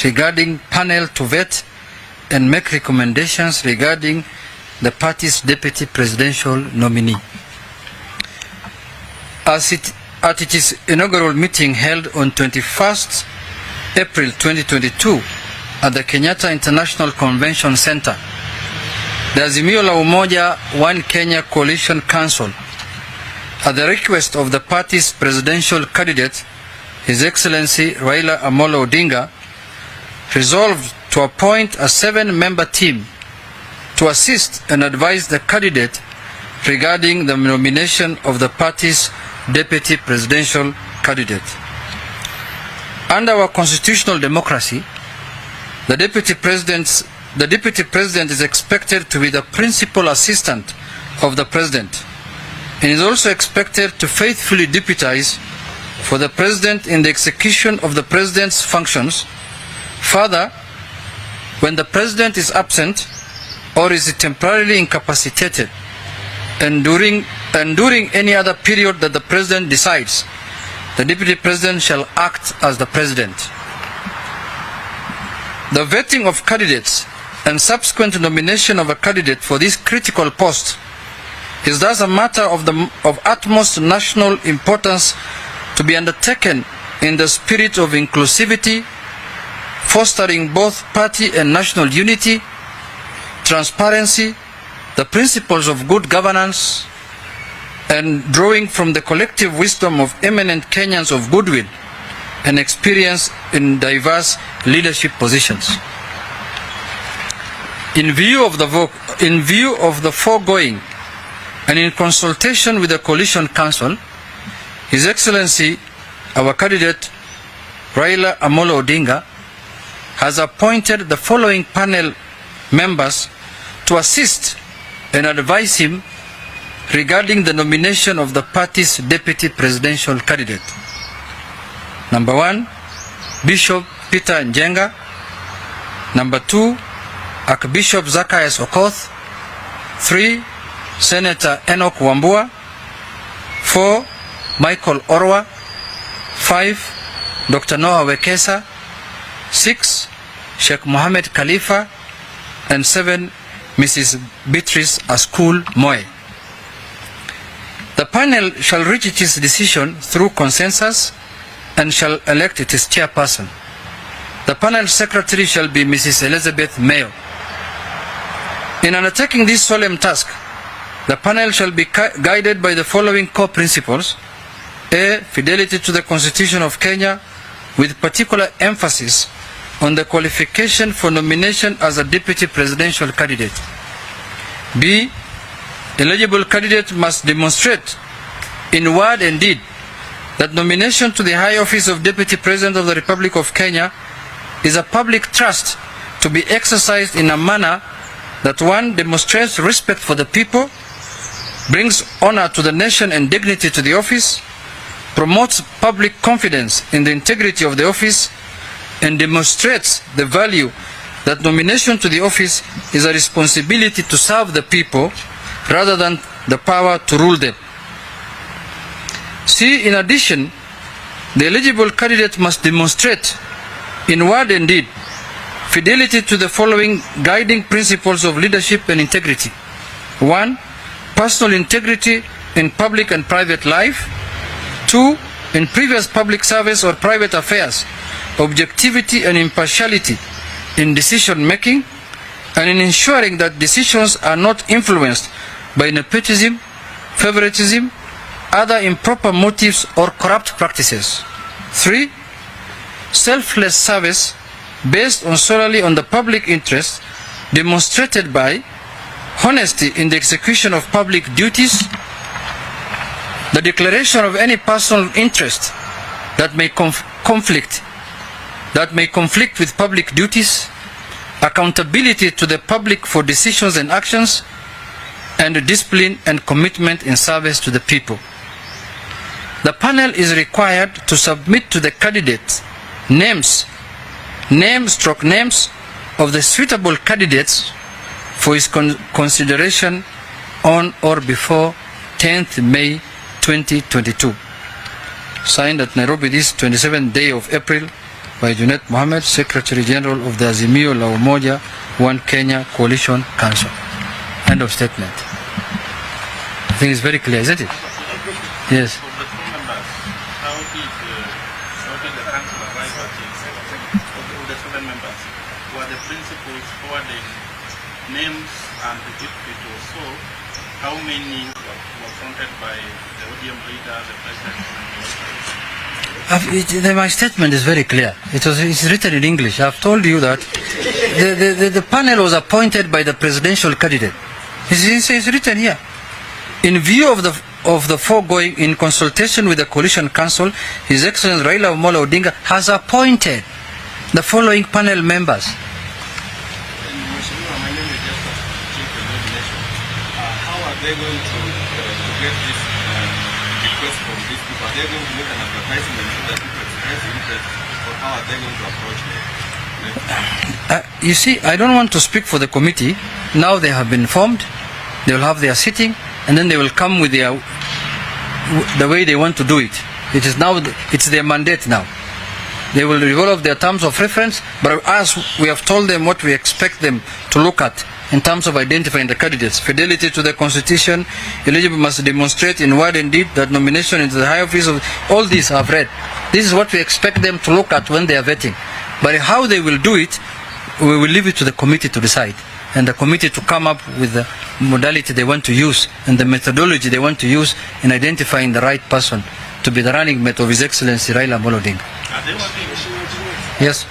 regarding panel to vet and make recommendations regarding the party's deputy presidential nominee. At its inaugural meeting held on 21st April 2022 at the Kenyatta International Convention Center, the Azimio la Umoja One Kenya Coalition Council, at the request of the party's presidential candidate, His Excellency Raira Amolo Odinga, resolved to appoint a 7-member team to assist and advise the candidate regarding the nomination of the party's deputy presidential candidate. Under our constitutional democracy, the deputy president is expected to be the principal assistant of the president and is also expected to faithfully deputize for the president in the execution of the president's functions. Further, when the president is absent or is temporarily incapacitated and during any other period that the president decides, the deputy president shall act as the president. The vetting of candidates and subsequent nomination of a candidate for this critical post is thus a matter of utmost national importance to be undertaken in the spirit of inclusivity, fostering both party and national unity, transparency, the principles of good governance, and drawing from the collective wisdom of eminent Kenyans of goodwill and experience in diverse leadership positions. In view of the foregoing, and in consultation with the Coalition Council, His Excellency, our candidate, Raira Amolo Odinga, has appointed the following panel members to assist and advise him regarding the nomination of the party's deputy presidential candidate. Number 1, Bishop Peter Njenga. Number 2, Archbishop Zacchaeus Okoth. 3, Senator Enoch Wambua. 4, Michael Orwa. 5, Dr. Noah Wekesa. 6, Sheikh Mohammed Khalifa. And 7, Mrs. Beatrice Askul Moe. The panel shall reach its decision through consensus and shall elect its chairperson. The panel secretary shall be Mrs. Elizabeth Mayo. In undertaking this solemn task, the panel shall be guided by the following core principles: A. Fidelity to the Constitution of Kenya, with particular emphasis on the qualification for nomination as a deputy presidential candidate. B. Eligible candidate must demonstrate in word and deed that nomination to the high office of Deputy President of the Republic of Kenya is a public trust to be exercised in a manner that 1. Demonstrates respect for the people, brings honor to the nation and dignity to the office, promotes public confidence in the integrity of the office, and demonstrates the value that nomination to the office is a responsibility to serve the people rather than the power to rule them. C. In addition, the eligible candidate must demonstrate in word and deed fidelity to the following guiding principles of leadership and integrity. 1. Personal integrity in public and private life. 2. In previous public service or private affairs, objectivity and impartiality in decision making, and in ensuring that decisions are not influenced by nepotism, favoritism, other improper motives or corrupt practices. 3. Selfless service based solely on the public interest, demonstrated by honesty in the execution of public duties, the declaration of any personal interest that may conflict with public duties, accountability to the public for decisions and actions, and discipline and commitment in service to the people. The panel is required to submit to the candidate names of the suitable candidates for his consideration on or before 10th May 2022. Signed at Nairobi this 27th day of April by Junet Mohammed, Secretary General of the Azimio La Umoja One Kenya Coalition Council. End of statement. I think it's very clear, isn't it? Yes. For the two members, how did the council arrive at the 7 members? Were the principals forwarding names and the deputy also? How many were fronted by the ODM leader, the president? My statement is very clear. It's written in English. I've told you that the panel was appointed by the presidential candidate. It's written here. In view of the foregoing, in consultation with the Coalition Council, His Excellency Raila Amolo Odinga has appointed the following panel members. How are they going to get this request from these people? Are they going to make an advertisement so that people express interest, or how are they going to approach them? You see, I don't want to speak for the committee. Now they have been formed. They will have their sitting, and then they will come with the way they want to do it. It's their mandate now. They will develop their terms of reference, but as we have told them what we expect them to look at in terms of identifying the candidates: fidelity to the Constitution, eligible must demonstrate in word and deed that nomination into the high office of all these I've read. This is what we expect them to look at when they are vetting. But how they will do it, we will leave it to the committee to decide, and the committee to come up with the modality they want to use and the methodology they want to use in identifying the right person to be the running mate of His Excellency Raila Amolo Odinga. Yes.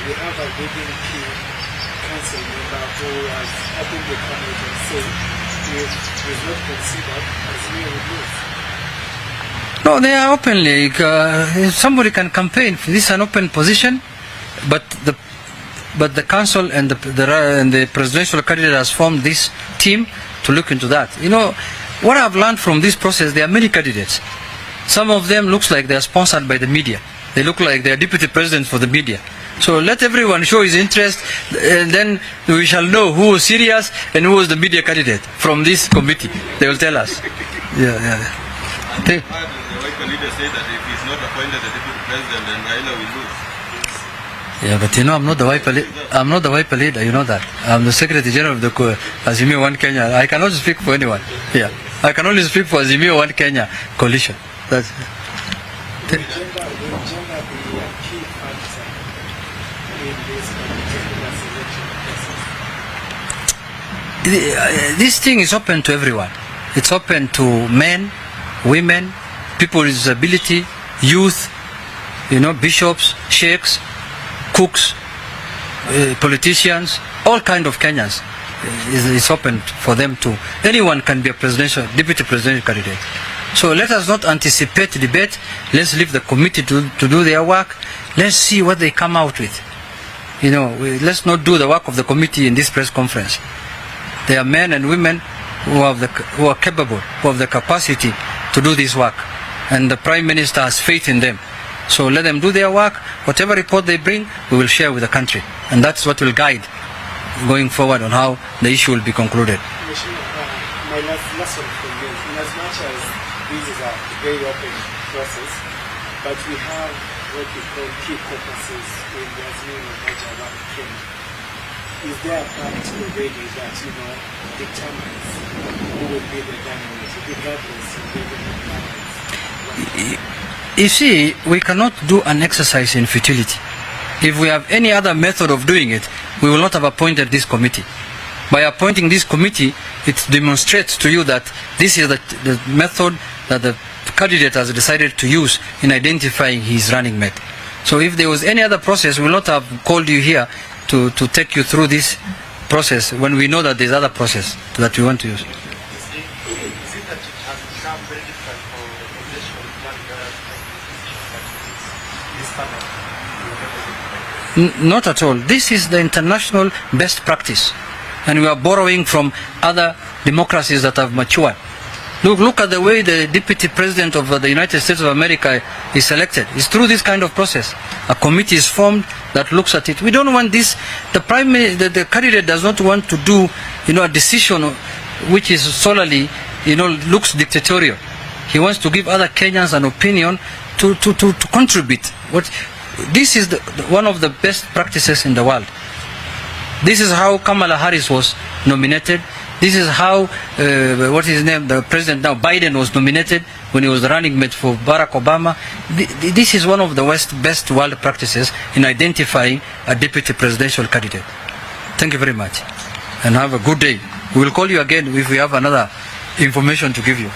We have a leading key council member who has opened the panel and said if is not considered, Azimio would lose. No, they are openly. Somebody can campaign. This is an open position, but the council and the presidential candidate has formed this team to look into that. You know, what I've learned from this process, there are many candidates. Some of them looks like they are sponsored by the media. They look like they are deputy president for the media. So let everyone show his interest, and then we shall know who was serious and who was the media candidate from this committee. They will tell us. Yeah. The Wiper leader said that if he's not appointed the deputy president, then Raila will lose. Yeah, but you know, I'm not the Wiper leader. You know that. I'm the Secretary General of the Azimio One Kenya. I cannot speak for anyone. Yeah, I can only speak for Azimio One Kenya coalition. That's. This thing is open to everyone. It's open to men, women, people with disability, youth, bishops, sheikhs, cooks, politicians, all kind of Kenyans. It's open for them to. Anyone can be a deputy presidential candidate. So let us not anticipate debate. Let's leave the committee to do their work. Let's see what they come out with. Let's not do the work of the committee in this press conference. They are men and women who are capable, who have the capacity to do this work. And the Prime Minister has faith in them. So let them do their work. Whatever report they bring, we will share with the country. And that's what will guide going forward on how the issue will be concluded. My last one from you, in as much as this is a very open process, but we have what we call key caucuses in the Azimio around Kenya. Is there a part already that, determines who will be the dynamics, regardless of the You see, we cannot do an exercise in futility. If we have any other method of doing it, we will not have appointed this committee. By appointing this committee, it demonstrates to you that this is the method that the candidate has decided to use in identifying his running mate. So if there was any other process, we will not have called you here to take you through this process when we know that there's other process that we want to use. Is it that it has become very difficult for organizational planning this panel? Not at all. This is the international best practice, and we are borrowing from other democracies that have matured. Look at the way the deputy president of the United States of America is selected. It's through this kind of process. A committee is formed that looks at it. We don't want this. The candidate does not want to do, a decision which is solely, looks dictatorial. He wants to give other Kenyans an opinion to contribute. This is one of the best practices in the world. This is how Kamala Harris was nominated. This is how, what is his name, the president now, Biden, was nominated when he was the running mate for Barack Obama. This is one of the best world practices in identifying a deputy presidential candidate. Thank you very much, and have a good day. We will call you again if we have another information to give you.